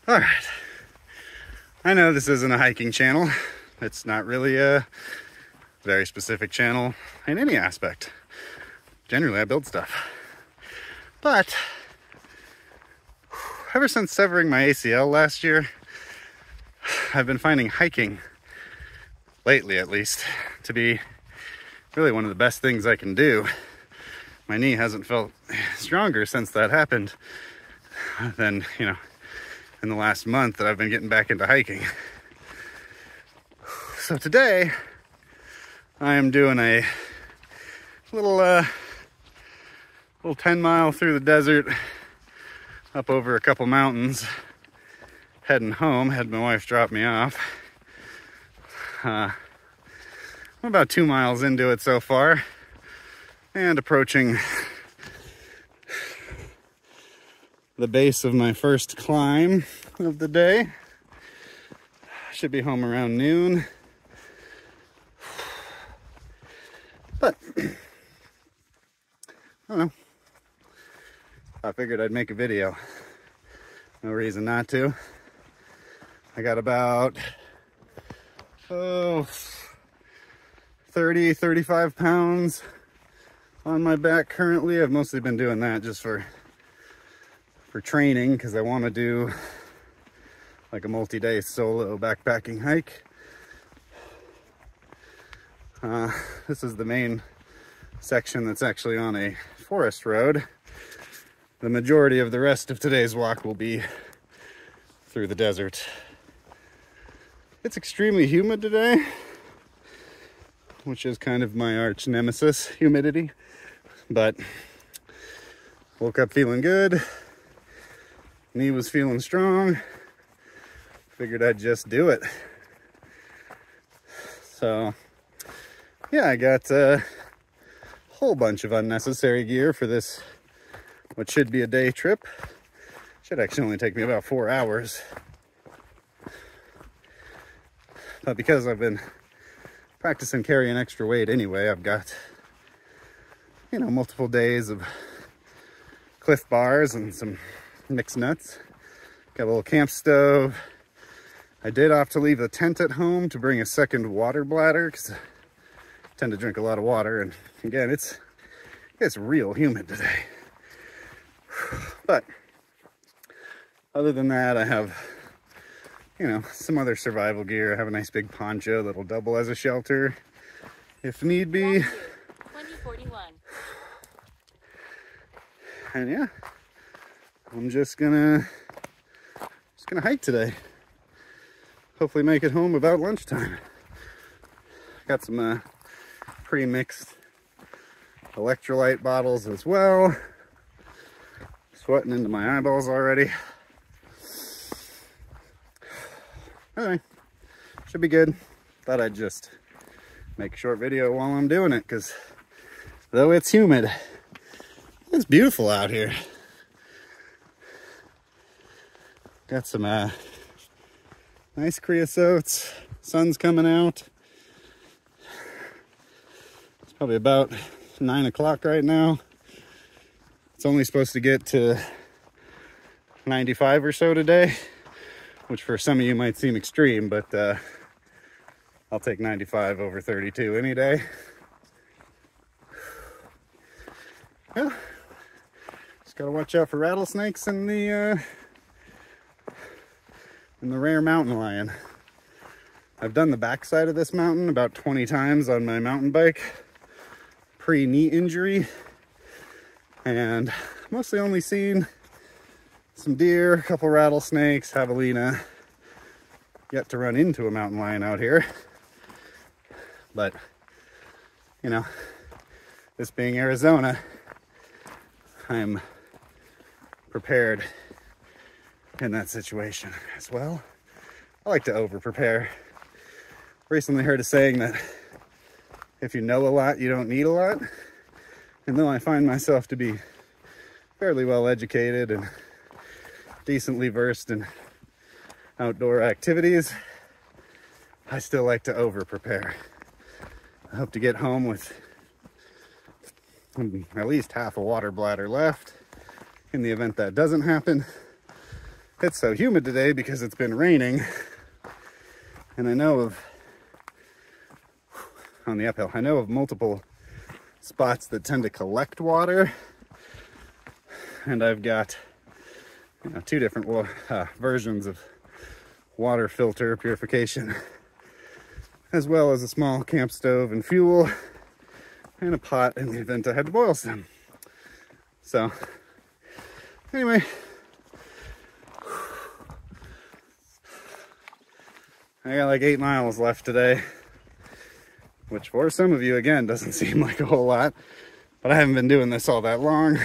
All right. I know this isn't a hiking channel. It's not really a very specific channel in any aspect. Generally, I build stuff. But ever since severing my ACL last year, I've been finding hiking, lately at least, to be really one of the best things I can do. My knee hasn't felt stronger since that happened than, in the last month that I've been getting back into hiking. So today, I am doing a little 10 mile through the desert, up over a couple mountains, heading home. Had my wife drop me off. I'm about 2 miles into it so far, and approaching the base of my first climb of the day. Should be home around noon. But I don't know. I figured I'd make a video. No reason not to. I got about 35 pounds on my back currently. I've mostly been doing that just for training, because I want to do like a multi-day solo backpacking hike. This is the main section that's actually on a forest road. The majority of the rest of today's walk will be through the desert. It's extremely humid today, which is kind of my arch nemesis, humidity. But woke up feeling good. Knee was feeling strong. Figured I'd just do it. So yeah, I got a whole bunch of unnecessary gear for this, what should be a day trip. Should actually only take me about 4 hours. But because I've been practicing carrying extra weight anyway, I've got, multiple days of Cliff Bars and some mixed nuts. Got a little camp stove. I did opt to leave the tent at home to bring a second water bladder, because I tend to drink a lot of water, and again, it's real humid today. But other than that, I have some other survival gear. I have a nice big poncho that'll double as a shelter if need be. 2041. And yeah, I'm just gonna hike today. Hopefully make it home about lunchtime. Got some pre-mixed electrolyte bottles as well. Sweating into my eyeballs already. Anyway, should be good. Thought I'd just make a short video while I'm doing it, because though it's humid, it's beautiful out here. Got some nice creosotes. Sun's coming out. It's probably about 9 o'clock right now. It's only supposed to get to 95 or so today, which for some of you might seem extreme, but I'll take 95 over 32 any day. Yeah, just gotta watch out for rattlesnakes and the rare mountain lion. I've done the backside of this mountain about 20 times on my mountain bike, pre-knee injury, and mostly only seen some deer, a couple rattlesnakes, javelina. Yet to run into a mountain lion out here. But, this being Arizona, I'm prepared in that situation as well. I like to over-prepare. Recently heard a saying that if you know a lot, you don't need a lot. And though I find myself to be fairly well educated and decently versed in outdoor activities, I still like to over-prepare. I hope to get home with at least half a water bladder left in the event that doesn't happen. It's so humid today because it's been raining. And I know of, on the uphill, I know of multiple spots that tend to collect water. And I've got, you know, 2 different versions of water filter purification, as well as a small camp stove and fuel, and a pot in the event I had to boil some. So, anyway, I got like 8 miles left today, which for some of you, again, doesn't seem like a whole lot, but I haven't been doing this all that long.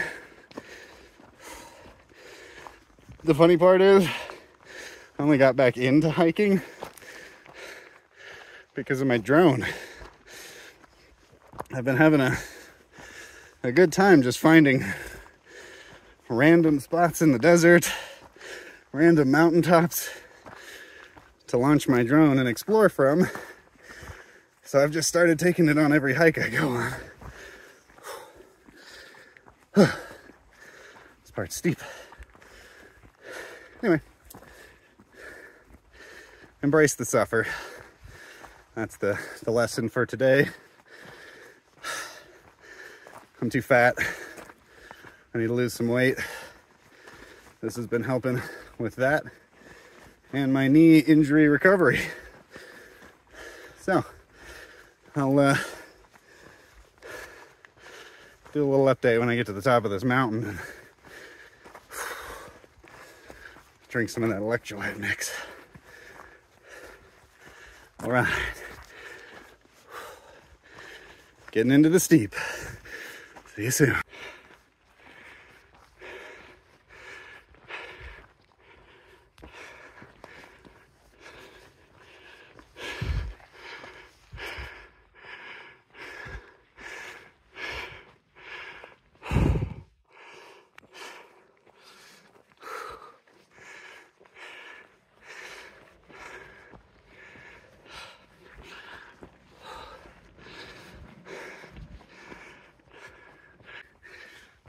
The funny part is, I only got back into hiking because of my drone. I've been having a good time just finding random spots in the desert, random mountaintops to launch my drone and explore from. So I've just started taking it on every hike I go on. This part's steep. Anyway, embrace the suffer. That's the lesson for today. I'm too fat. I need to lose some weight. This has been helping with that and my knee injury recovery. So I'll do a little update when I get to the top of this mountain and drink some of that electrolyte mix. All right, getting into the steep. See you soon.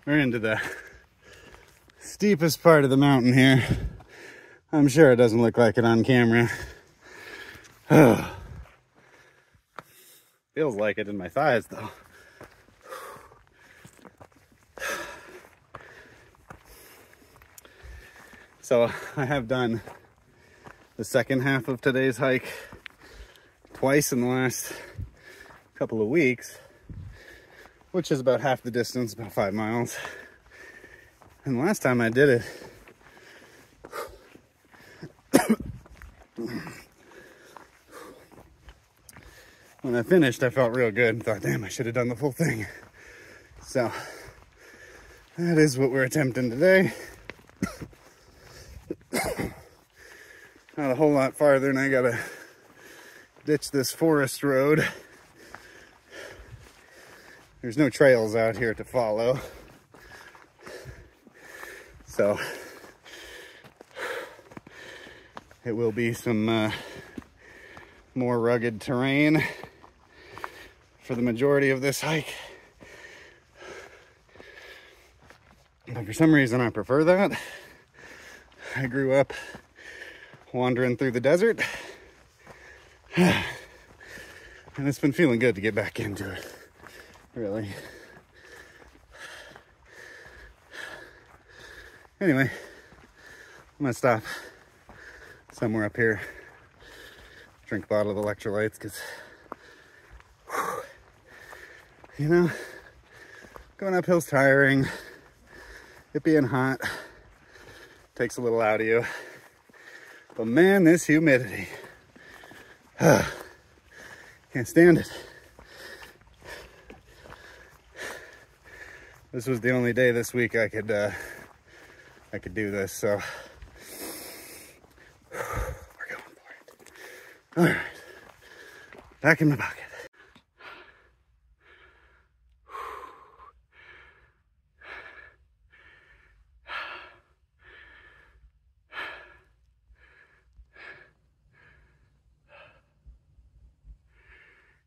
We're into the steepest part of the mountain here. I'm sure it doesn't look like it on camera. Feels like it in my thighs though. So I have done the second half of today's hike twice in the last couple of weeks, which is about half the distance, about 5 miles. And the last time I did it, when I finished, I felt real good and thought, damn, I should have done the full thing. So that is what we're attempting today. Not a whole lot farther, and I gotta ditch this forest road. There's no trails out here to follow. So it will be some more rugged terrain for the majority of this hike. But for some reason I prefer that. I grew up wandering through the desert, and it's been feeling good to get back into it, really. Anyway, I'm gonna stop somewhere up here, drink a bottle of electrolytes, because, you know, going uphill's tiring. It being hot takes a little out of you. But man, this humidity, can't stand it. This was the only day this week I could do this, so we're going for it. All right, back in my pocket.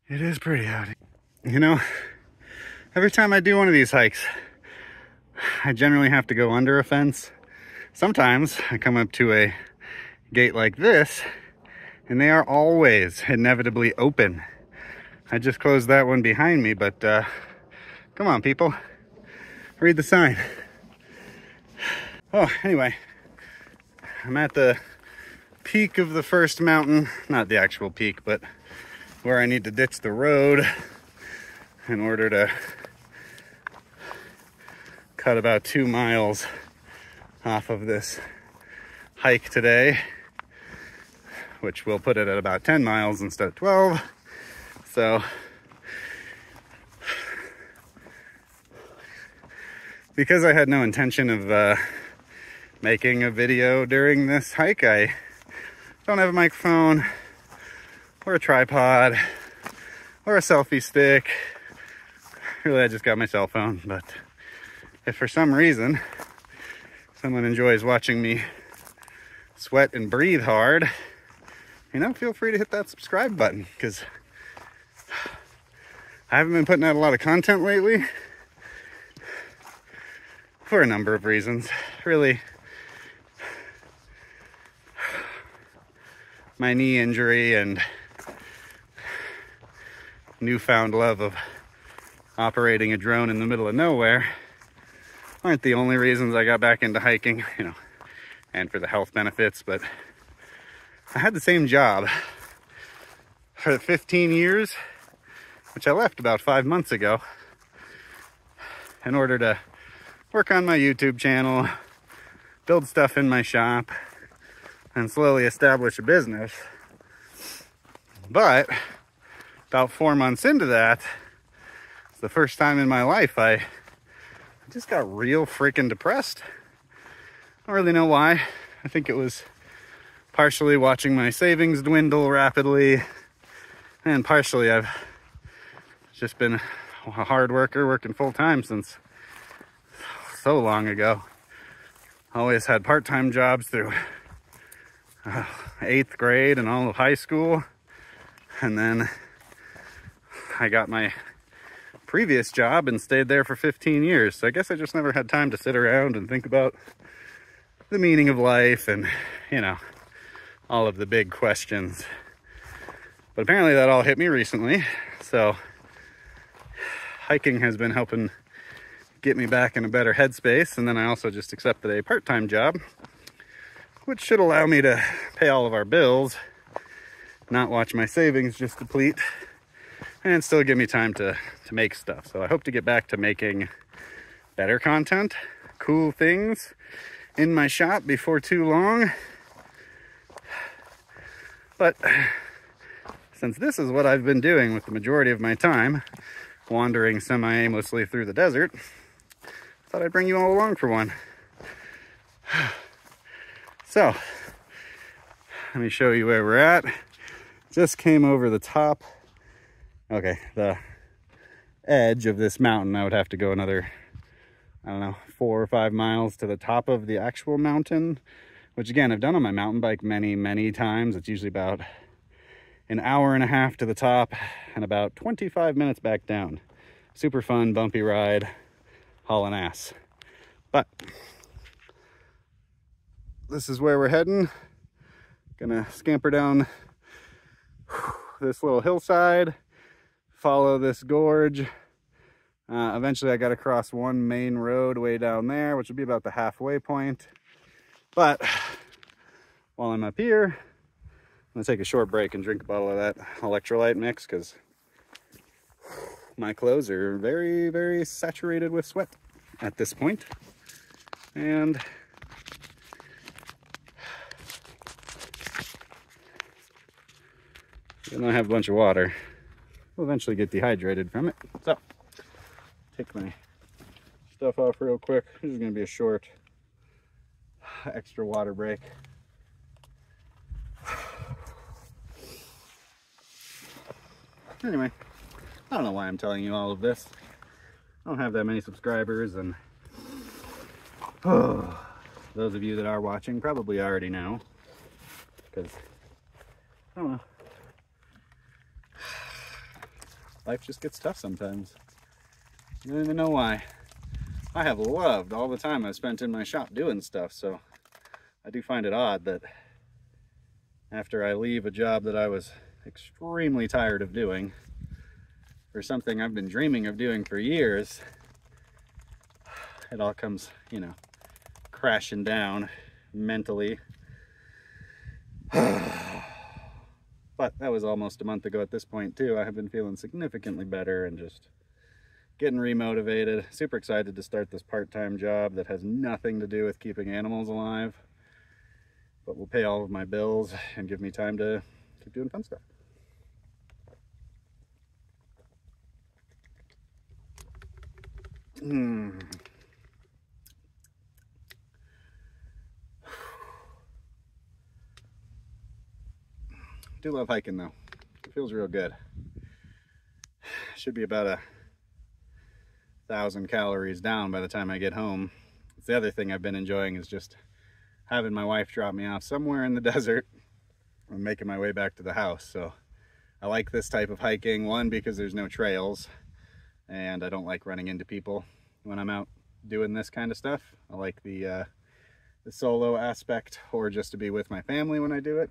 It is pretty out here. You know, every time I do one of these hikes, I generally have to go under a fence Sometimes I come up to a gate like this and they are always inevitably open. I just closed that one behind me, but come on, people, read the sign. Oh, anyway, I'm at the peak of the first mountain, not the actual peak, but where I need to ditch the road in order to cut about 2 miles off of this hike today, which will put it at about 10 miles instead of 12. So because I had no intention of making a video during this hike, I don't have a microphone or a tripod or a selfie stick. Really, I just got my cell phone, but if for some reason someone enjoys watching me sweat and breathe hard, you know, feel free to hit that subscribe button, because I haven't been putting out a lot of content lately for a number of reasons. Really, my knee injury and newfound love of operating a drone in the middle of nowhere aren't the only reasons I got back into hiking, you know, and for the health benefits. But I had the same job for 15 years, which I left about 5 months ago in order to work on my YouTube channel, build stuff in my shop, and slowly establish a business. But about 4 months into that, it's the first time in my life I just got real freaking depressed. I don't really know why. I think it was partially watching my savings dwindle rapidly, and partially I've just been a hard worker, working full time since so long ago. Always had part-time jobs through 8th grade and all of high school, and then I got my previous job and stayed there for 15 years. So I guess I just never had time to sit around and think about the meaning of life and, you know, all of the big questions. But apparently that all hit me recently. So hiking has been helping get me back in a better headspace. And then I also just accepted a part-time job, which should allow me to pay all of our bills, not watch my savings just deplete, and still give me time to make stuff. So I hope to get back to making better content, cool things in my shop before too long. But since this is what I've been doing with the majority of my time, wandering semi-aimlessly through the desert, I thought I'd bring you all along for one. So, let me show you where we're at. Just came over the top. Okay, the edge of this mountain. I would have to go another, I don't know, 4 or 5 miles to the top of the actual mountain, which again, I've done on my mountain bike many, many times. It's usually about an hour and a half to the top and about 25 minutes back down. Super fun, bumpy ride, hauling ass. But this is where we're heading. Gonna scamper down this little hillside, follow this gorge. Eventually I gotta cross one main road way down there, which will be about the halfway point. But while I'm up here, I'm gonna take a short break and drink a bottle of that electrolyte mix, because my clothes are very, very saturated with sweat at this point. And even though I have a bunch of water, we'll eventually get dehydrated from it. So, take my stuff off real quick. This is gonna be a short extra water break. Anyway, I don't know why I'm telling you all of this. I don't have that many subscribers, and those of you that are watching probably already know, because I don't know, life just gets tough sometimes. I don't even know why. I have loved all the time I've spent in my shop doing stuff, so I do find it odd that after I leave a job that I was extremely tired of doing, for something I've been dreaming of doing for years, it all comes, you know, crashing down mentally. But that was almost a month ago at this point too. I have been feeling significantly better and just getting remotivated. Super excited to start this part-time job that has nothing to do with keeping animals alive, but will pay all of my bills and give me time to keep doing fun stuff. Do love hiking though. It feels real good. Should be about 1,000 calories down by the time I get home. It's the other thing I've been enjoying is just having my wife drop me off somewhere in the desert and making my way back to the house. So I like this type of hiking, one, because there's no trails and I don't like running into people when I'm out doing this kind of stuff. I like the solo aspect, or just to be with my family when I do it.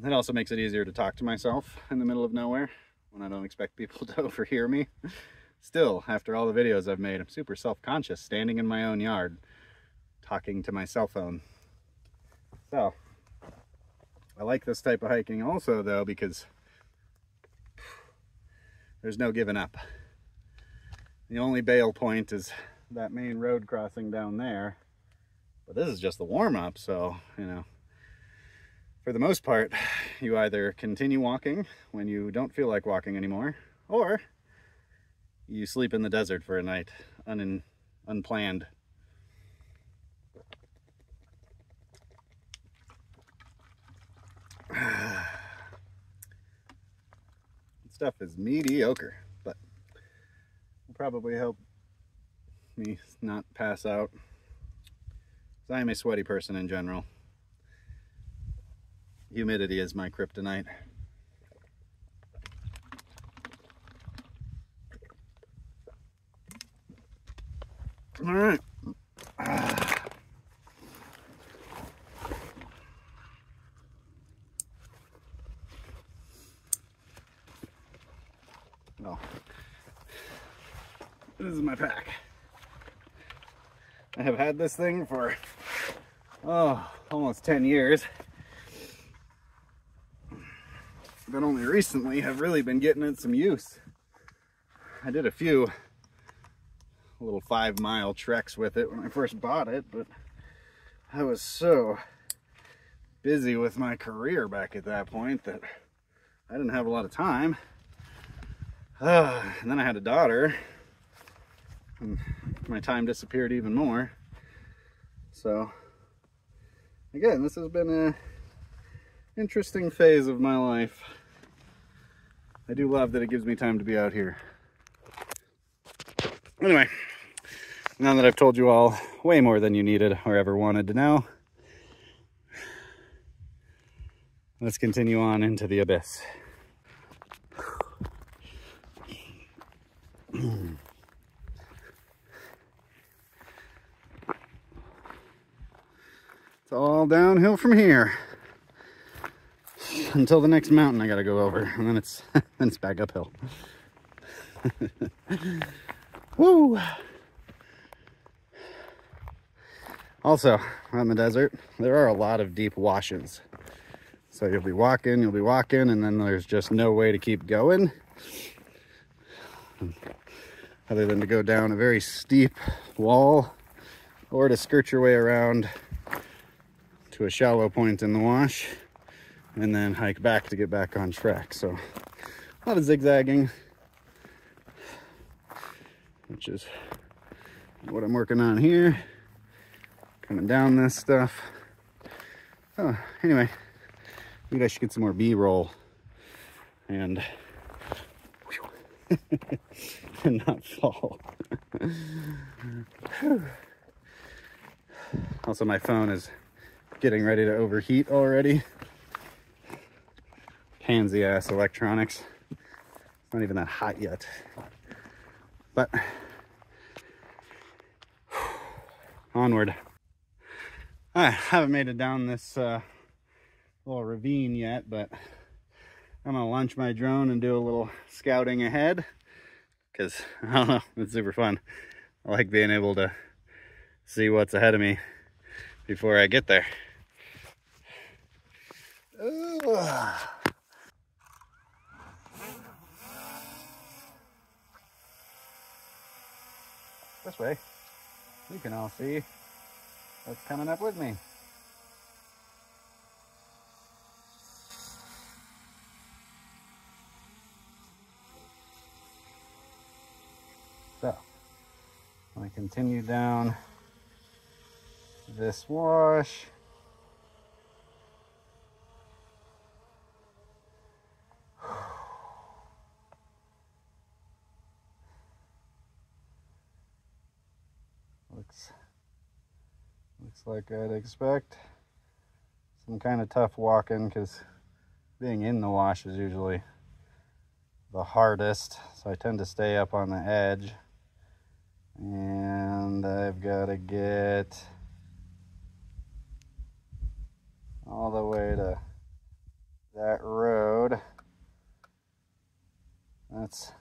It also makes it easier to talk to myself in the middle of nowhere when I don't expect people to overhear me. Still, after all the videos I've made, I'm super self-conscious standing in my own yard talking to my cell phone. So I like this type of hiking also though, because there's no giving up. The only bail point is that main road crossing down there, but this is just the warm-up, so you know, for the most part, you either continue walking when you don't feel like walking anymore, or you sleep in the desert for a night, unplanned. Stuff is mediocre, but will probably help me not pass out, because I am a sweaty person in general. Humidity is my kryptonite. All right. Well, this is my pack. I have had this thing for, almost 10 years. But only recently have really been getting it some use. I did a few little 5-mile treks with it when I first bought it, but I was so busy with my career back at that point that I didn't have a lot of time. And then I had a daughter, and my time disappeared even more. So again, this has been an interesting phase of my life. I do love that it gives me time to be out here. Anyway, now that I've told you all way more than you needed or ever wanted to know, let's continue on into the abyss. It's all downhill from here until the next mountain I gotta go over, and then it's then it's back uphill. Woo! Also, out in the desert, there are a lot of deep washes. So you'll be walking, and then there's just no way to keep going other than to go down a very steep wall or to skirt your way around to a shallow point in the wash and then hike back to get back on track. So a lot of zigzagging, which is what I'm working on here, coming down this stuff. Oh, anyway, maybe I should get some more B-roll and and not fall. Also, my phone is getting ready to overheat already. Pansy ass electronics. It's not even that hot yet. But onward. I haven't made it down this little ravine yet, but I'm gonna launch my drone and do a little scouting ahead, because I don't know, it's super fun. I like being able to see what's ahead of me before I get there. Ugh. This way, you can all see what's coming up with me. So, I continue down this wash. Looks like I'd expect some kind of tough walking, because being in the wash is usually the hardest, so I tend to stay up on the edge. And I've got to get all the way to that road. That's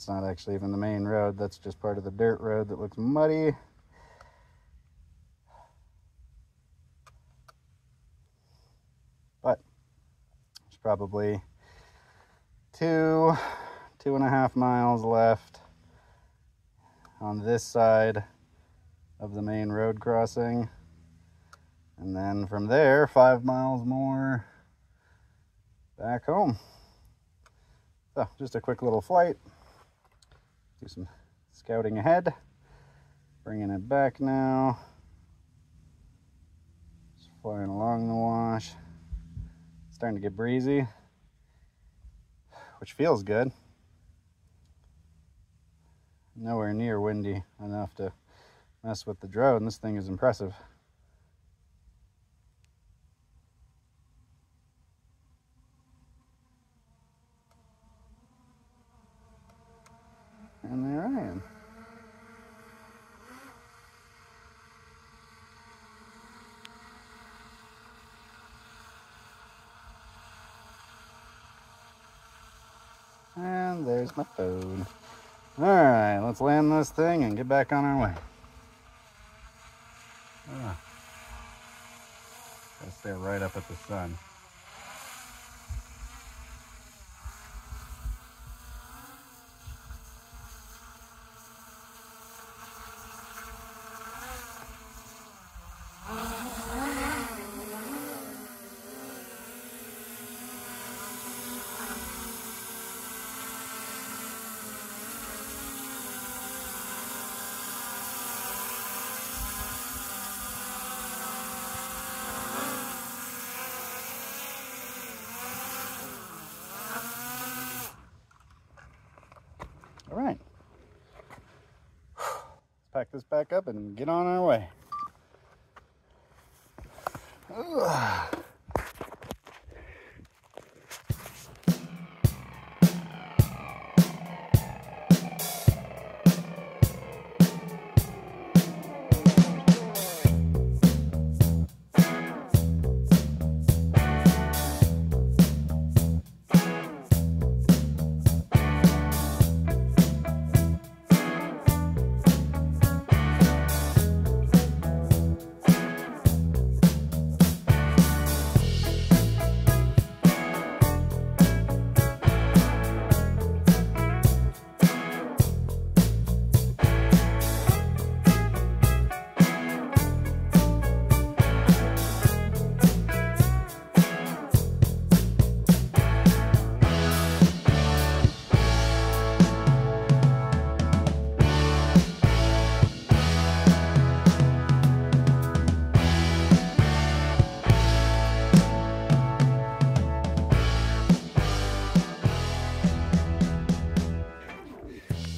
not actually even the main road. That's just part of the dirt road that looks muddy. But there's probably 2.5 miles left on this side of the main road crossing. And then from there, 5 miles more back home. So just a quick little flight. Do some scouting ahead. Bringing it back now. Just flying along the wash. It's starting to get breezy, which feels good. Nowhere near windy enough to mess with the drone. This thing is impressive. And there I am. And there's my phone. All right, let's land this thing and get back on our way. Gotta stare right up at the sun. All right, let's pack this back up and get on our way. Ugh.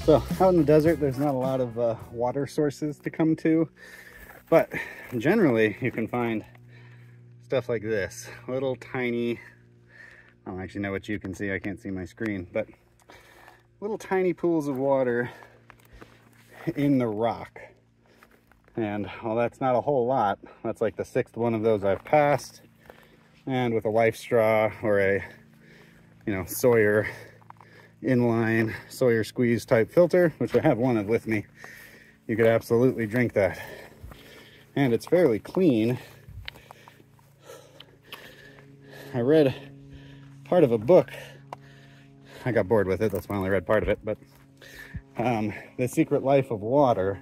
So out in the desert, there's not a lot of water sources to come to, but generally you can find stuff like this, little tiny, I don't actually know what you can see, I can't see my screen, but little tiny pools of water in the rock. And while that's not a whole lot, that's like the 6th one of those I've passed. And with a life straw or a, you know, Sawyer inline Sawyer squeeze type filter, which I have one of with me, you could absolutely drink that. And it's fairly clean. I read part of a book. I got bored with it, that's why I only read part of it, but The Secret Life of Water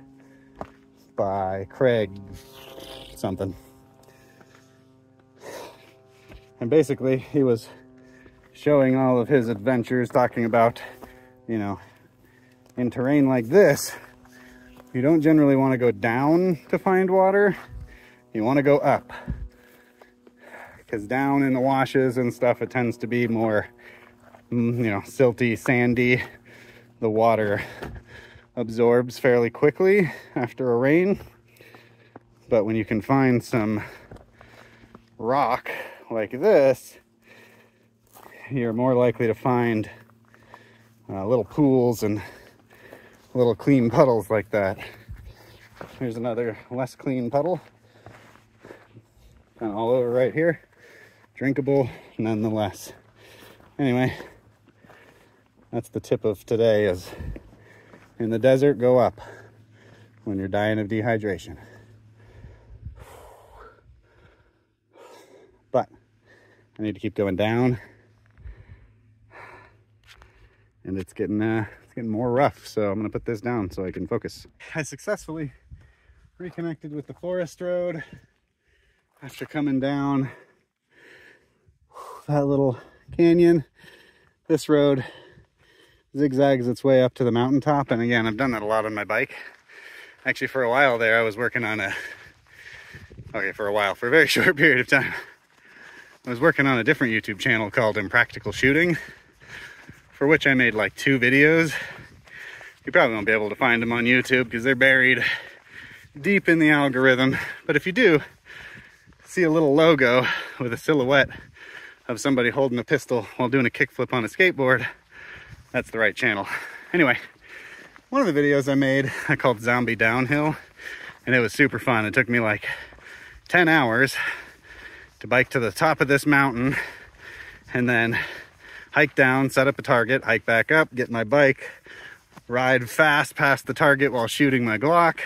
by Craig something. And basically he was showing all of his adventures, talking about, you know, in terrain like this, you don't generally want to go down to find water, you want to go up. Because down in the washes and stuff, it tends to be more, you know, silty, sandy. The water absorbs fairly quickly after a rain. But when you can find some rock like this, you're more likely to find little pools and little clean puddles like that. Here's another less clean puddle. Kind of all over right here. Drinkable nonetheless. Anyway, that's the tip of today, is in the desert, go up when you're dying of dehydration. But I need to keep going down, and it's getting more rough, so I'm gonna put this down so I can focus. I successfully reconnected with the forest road after coming down that little canyon. This road zigzags its way up to the mountaintop, and again, I've done that a lot on my bike. Actually, for a while there, I was working on for a very short period of time, I was working on a different YouTube channel called Impractical Shooting, for which I made like 2 videos. You probably won't be able to find them on YouTube because they're buried deep in the algorithm, but if you do see a little logo with a silhouette of somebody holding a pistol while doing a kickflip on a skateboard, that's the right channel. Anyway, one of the videos I made, I called Zombie Downhill, and it was super fun. It took me like 10 hours to bike to the top of this mountain and then hike down, set up a target, hike back up, get my bike, ride fast past the target while shooting my Glock,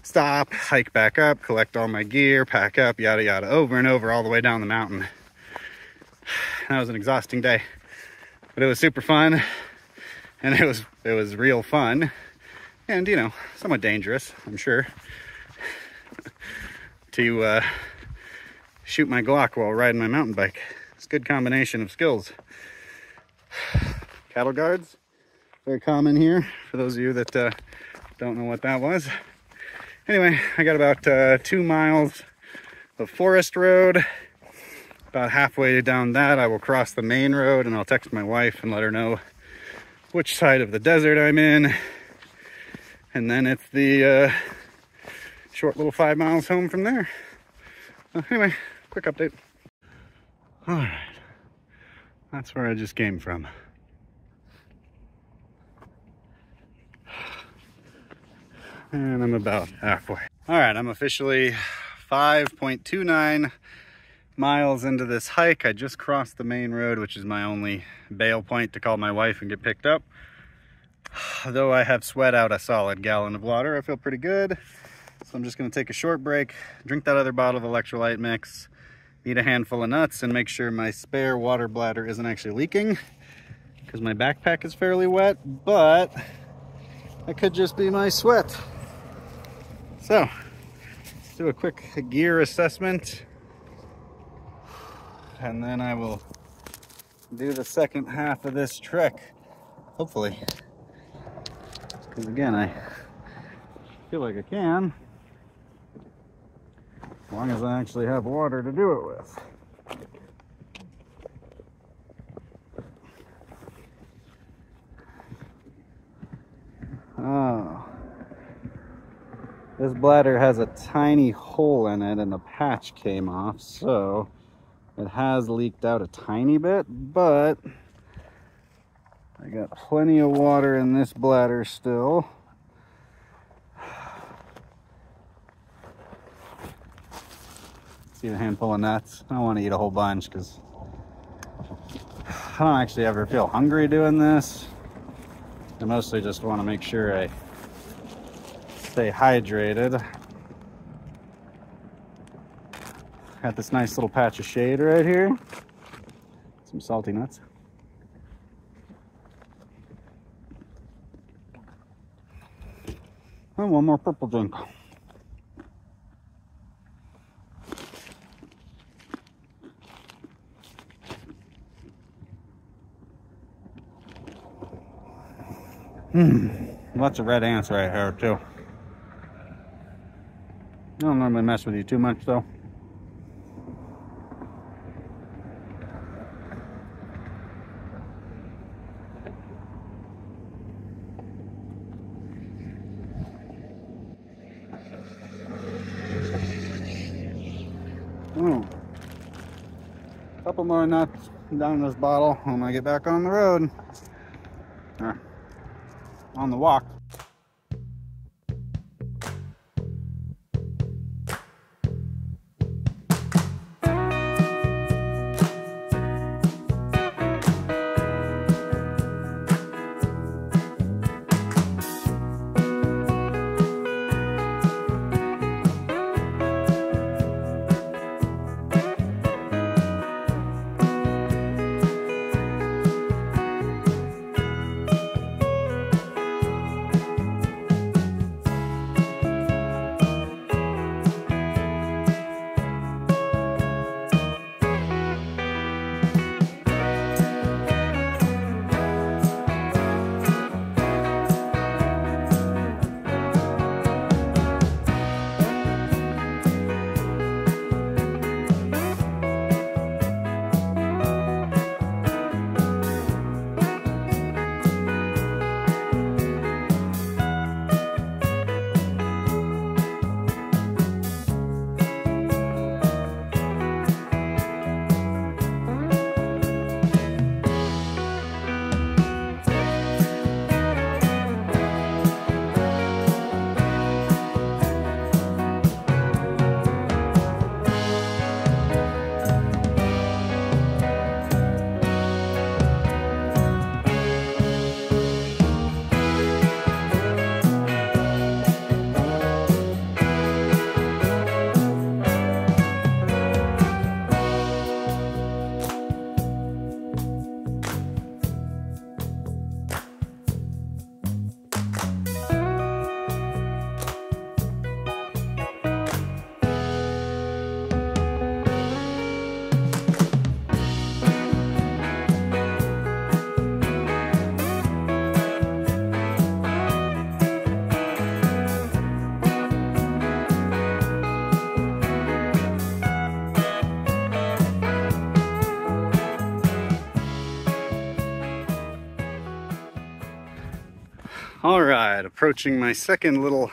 stop, hike back up, collect all my gear, pack up, yada yada, over and over all the way down the mountain. That was an exhausting day, but it was super fun, and it was real fun, and you know, somewhat dangerous, I'm sure, to shoot my Glock while riding my mountain bike. It's a good combination of skills. Cattle guards, very common here, for those of you that don't know what that was. Anyway, I got about 2 miles of forest road. About halfway down that, I will cross the main road, and I'll text my wife and let her know which side of the desert I'm in. And then it's the short little 5 miles home from there. Anyway, quick update. All right, that's where I just came from. And I'm about halfway. All right, I'm officially 5.29 miles into this hike. I just crossed the main road, which is my only bail point to call my wife and get picked up. Though I have sweat out a solid gallon of water, I feel pretty good. So I'm just gonna take a short break, drink that other bottle of electrolyte mix, eat a handful of nuts, and make sure my spare water bladder isn't actually leaking, because my backpack is fairly wet, but it could just be my sweat. So, let's do a quick gear assessment, and then I will do the second half of this trek, hopefully. Because again, I feel like I can, as long as I actually have water to do it with. Oh. This bladder has a tiny hole in it and the patch came off, so it has leaked out a tiny bit, but I got plenty of water in this bladder still. See the handful of nuts. I don't want to eat a whole bunch because I don't actually ever feel hungry doing this. I mostly just want to make sure I stay hydrated. Got this nice little patch of shade right here. Some salty nuts. And one more purple drink. Lots of red ants right here too. I don't normally mess with you too much though. Couple more nuts down this bottle when I get back on the road. Or on the walk. All right, approaching my second little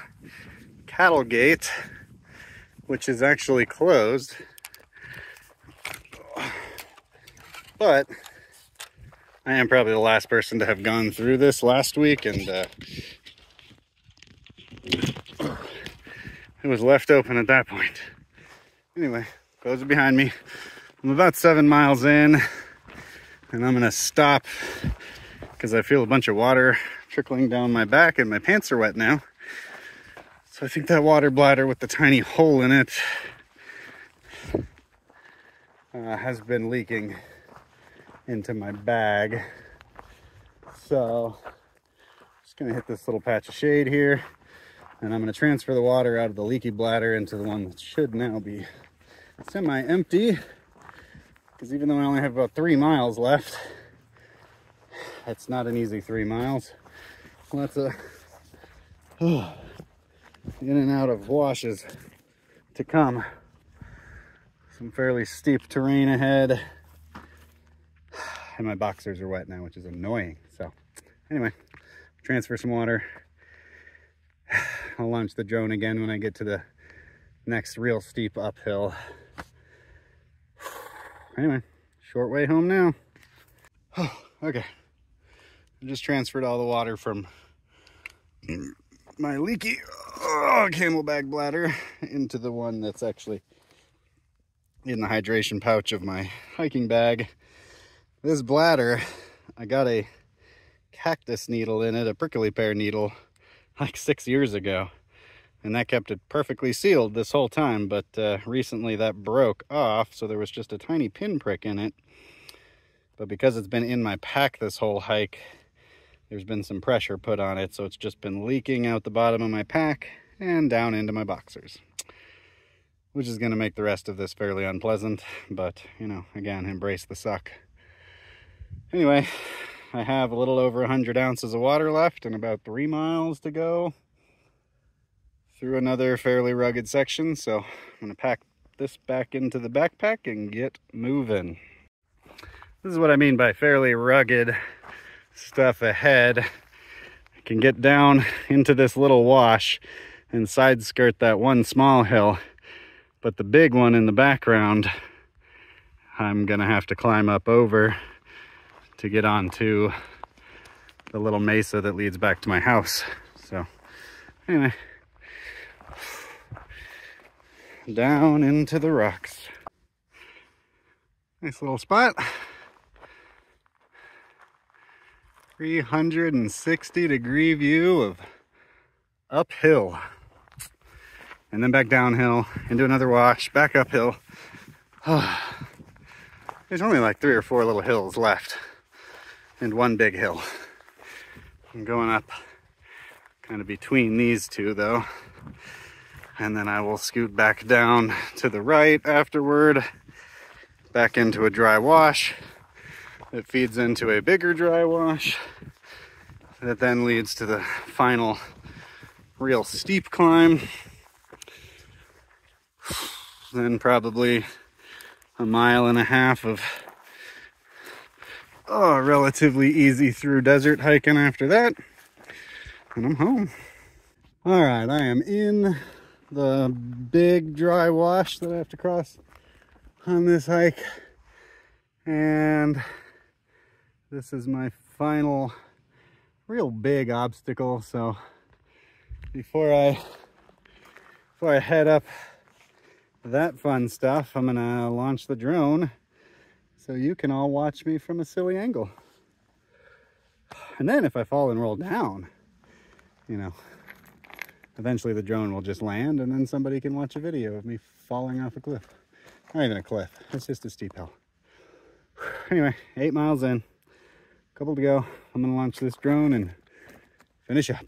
cattle gate, which is actually closed. But I am probably the last person to have gone through this last week, and it was left open at that point. Anyway, close it behind me. I'm about 7 miles in, and I'm gonna stop because I feel a bunch of water trickling down my back and my pants are wet now. So I think that water bladder with the tiny hole in it has been leaking into my bag. So just gonna hit this little patch of shade here, and I'm gonna transfer the water out of the leaky bladder into the one that should now be semi-empty, because even though I only have about 3 miles left, it's not an easy 3 miles. Lots of in and out of washes to come. Some fairly steep terrain ahead. And my boxers are wet now, which is annoying. So anyway, transfer some water. I'll launch the drone again when I get to the next real steep uphill. Anyway, short way home now. Okay. I just transferred all the water from my leaky camelback bladder into the one that's actually in the hydration pouch of my hiking bag. This bladder, I got a cactus needle in it, a prickly pear needle, like 6 years ago. And that kept it perfectly sealed this whole time, but recently that broke off, so there was just a tiny pinprick in it. But because it's been in my pack this whole hike, there's been some pressure put on it, so it's just been leaking out the bottom of my pack and down into my boxers, which is going to make the rest of this fairly unpleasant, but, you know, again, embrace the suck. Anyway, I have a little over 100 ounces of water left and about 3 miles to go through another fairly rugged section, so I'm going to pack this back into the backpack and get moving. This is what I mean by fairly rugged stuff ahead. I can get down into this little wash and side skirt that one small hill, but the big one in the background I'm gonna have to climb up over to get onto the little mesa that leads back to my house. So anyway, down into the rocks. Nice little spot. 360-degree view of uphill. And then back downhill, into another wash, back uphill. There's only like 3 or 4 little hills left, and one big hill. I'm going up kind of between these two though. And then I will scoot back down to the right afterward, back into a dry wash that feeds into a bigger dry wash that then leads to the final real steep climb. Then probably 1.5 miles of relatively easy through desert hiking after that, and I'm home. All right, I am in the big dry wash that I have to cross on this hike, and this is my final real big obstacle. So before I head up that fun stuff, I'm gonna launch the drone so you can all watch me from a silly angle. And then if I fall and roll down, you know, eventually the drone will just land and then somebody can watch a video of me falling off a cliff. Not even a cliff, it's just a steep hill. Anyway, 8 miles in, couple to go. I'm gonna launch this drone and finish up.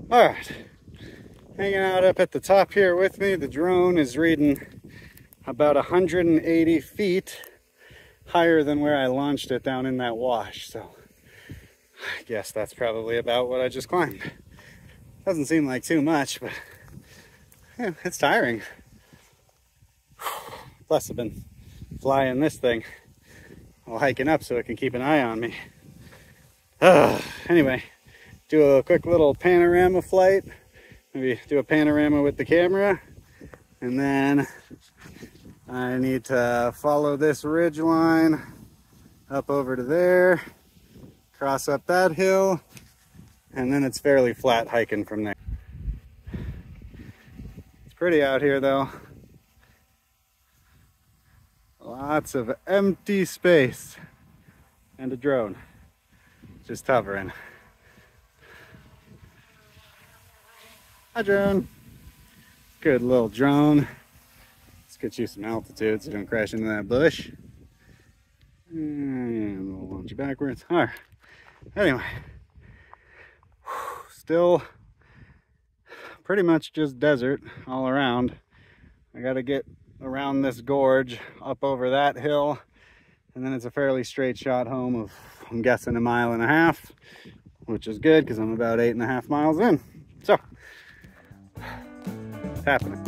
All right, hanging out up at the top here with me. The drone is reading about 180 feet higher than where I launched it down in that wash. So I guess that's probably about what I just climbed. Doesn't seem like too much, but yeah, it's tiring. Plus I've been flying this thing while hiking up so it can keep an eye on me. Anyway, do a quick little panorama flight, maybe do a panorama with the camera, and then I need to follow this ridge line up over to there, cross up that hill, and then it's fairly flat hiking from there. It's pretty out here though. Lots of empty space and a drone just hovering. Hi, drone. Good little drone. Let's get you some altitude so you don't crash into that bush. And we'll launch you backwards. All right. Anyway, still pretty much just desert all around. I got to get around this gorge up over that hill, and then it's a fairly straight shot home of, I'm guessing, 1.5 miles, which is good because I'm about 8.5 miles in. So it's happening.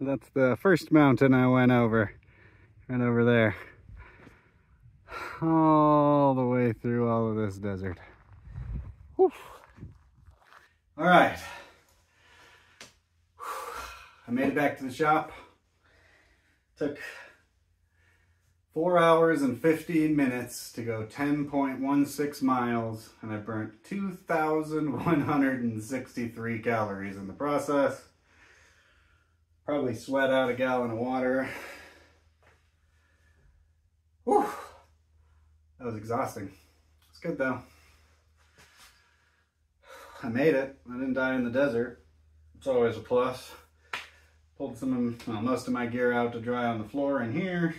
That's the first mountain I went over. Right over there. All the way through all of this desert. Whew. All right. I made it back to the shop. Took 4 hours and 15 minutes to go 10.16 miles, and I burnt 2,163 calories in the process. Probably sweat out a gallon of water. Whew. That was exhausting. It's good though. I made it. I didn't die in the desert. It's always a plus. Pulled most of my gear out to dry on the floor in here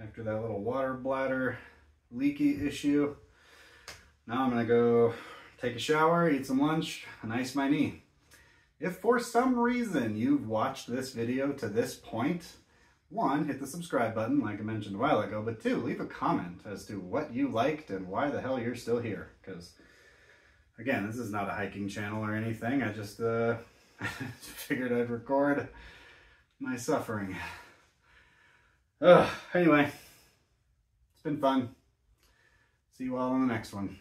after that little water bladder leaky issue. Now I'm gonna go take a shower, eat some lunch, and ice my knee. If for some reason you've watched this video to this point, 1, hit the subscribe button like I mentioned a while ago, but 2, leave a comment as to what you liked and why the hell you're still here. Because, again, this is not a hiking channel or anything. I just figured I'd record my suffering. Anyway, it's been fun. See you all in the next one.